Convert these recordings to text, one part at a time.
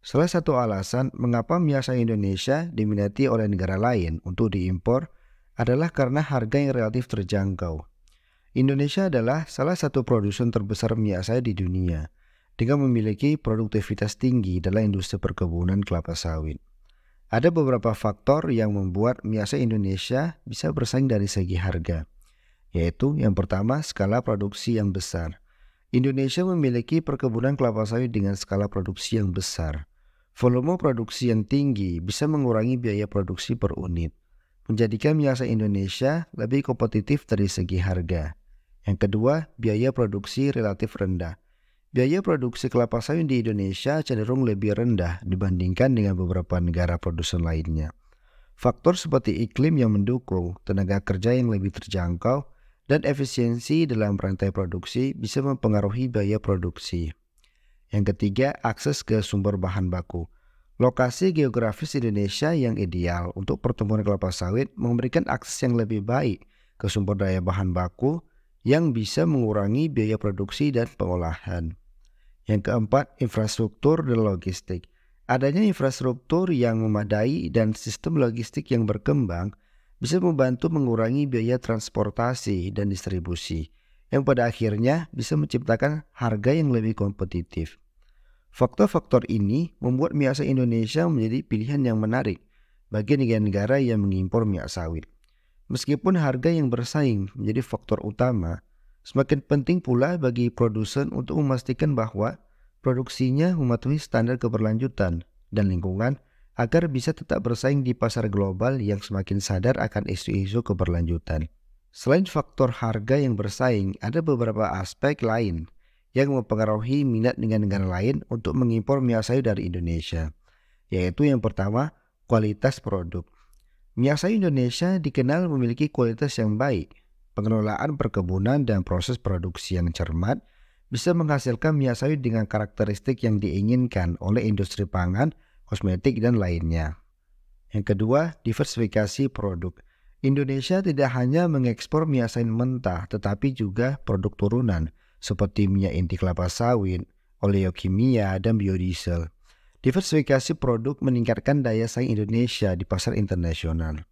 Salah satu alasan mengapa minyak sawit Indonesia diminati oleh negara lain untuk diimpor adalah karena harga yang relatif terjangkau. Indonesia adalah salah satu produsen terbesar minyak sawit di dunia, dengan memiliki produktivitas tinggi dalam industri perkebunan kelapa sawit. Ada beberapa faktor yang membuat minyak sawit Indonesia bisa bersaing dari segi harga, yaitu yang pertama, skala produksi yang besar. Indonesia memiliki perkebunan kelapa sawit dengan skala produksi yang besar. Volume produksi yang tinggi bisa mengurangi biaya produksi per unit, menjadikan minyak sawit Indonesia lebih kompetitif dari segi harga. Yang kedua, biaya produksi relatif rendah. Biaya produksi kelapa sawit di Indonesia cenderung lebih rendah dibandingkan dengan beberapa negara produsen lainnya. Faktor seperti iklim yang mendukung, tenaga kerja yang lebih terjangkau, dan efisiensi dalam rantai produksi bisa mempengaruhi biaya produksi. Yang ketiga, akses ke sumber bahan baku. Lokasi geografis Indonesia yang ideal untuk pertumbuhan kelapa sawit memberikan akses yang lebih baik ke sumber daya bahan baku yang bisa mengurangi biaya produksi dan pengolahan. Yang keempat, infrastruktur dan logistik. Adanya infrastruktur yang memadai dan sistem logistik yang berkembang bisa membantu mengurangi biaya transportasi dan distribusi, yang pada akhirnya bisa menciptakan harga yang lebih kompetitif. Faktor-faktor ini membuat minyak sawit Indonesia menjadi pilihan yang menarik bagi negara-negara yang mengimpor minyak sawit. Meskipun harga yang bersaing menjadi faktor utama, semakin penting pula bagi produsen untuk memastikan bahwa produksinya mematuhi standar keberlanjutan dan lingkungan agar bisa tetap bersaing di pasar global yang semakin sadar akan isu-isu keberlanjutan. Selain faktor harga yang bersaing, ada beberapa aspek lain yang mempengaruhi minat negara lain untuk mengimpor minyak sawit dari Indonesia, yaitu yang pertama, kualitas produk. Minyak sawit Indonesia dikenal memiliki kualitas yang baik. Pengelolaan perkebunan dan proses produksi yang cermat bisa menghasilkan minyak sawit dengan karakteristik yang diinginkan oleh industri pangan, kosmetik, dan lainnya. Yang kedua, diversifikasi produk. Indonesia tidak hanya mengekspor minyak sawit mentah, tetapi juga produk turunan seperti minyak inti kelapa sawit, oleokimia, dan biodiesel. Diversifikasi produk meningkatkan daya saing Indonesia di pasar internasional.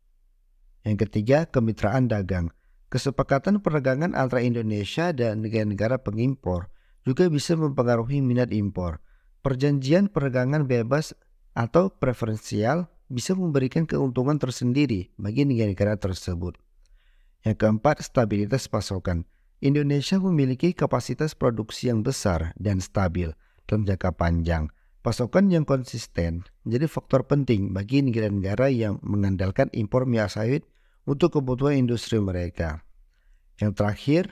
Yang ketiga, kemitraan dagang. Kesepakatan perdagangan antara Indonesia dan negara-negara pengimpor juga bisa mempengaruhi minat impor. Perjanjian perdagangan bebas atau preferensial bisa memberikan keuntungan tersendiri bagi negara-negara tersebut. Yang keempat, stabilitas pasokan. Indonesia memiliki kapasitas produksi yang besar dan stabil dalam jangka panjang. Pasokan yang konsisten menjadi faktor penting bagi negara-negara yang mengandalkan impor minyak sawit untuk kebutuhan industri mereka. Yang terakhir,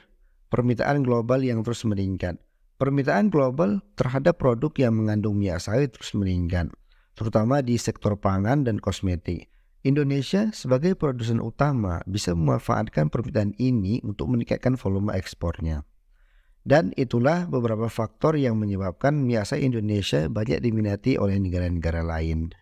permintaan global yang terus meningkat. Permintaan global terhadap produk yang mengandung minyak sawit terus meningkat, terutama di sektor pangan dan kosmetik. Indonesia sebagai produsen utama bisa memanfaatkan permintaan ini untuk meningkatkan volume ekspornya. Dan itulah beberapa faktor yang menyebabkan minyak sawit Indonesia banyak diminati oleh negara-negara lain.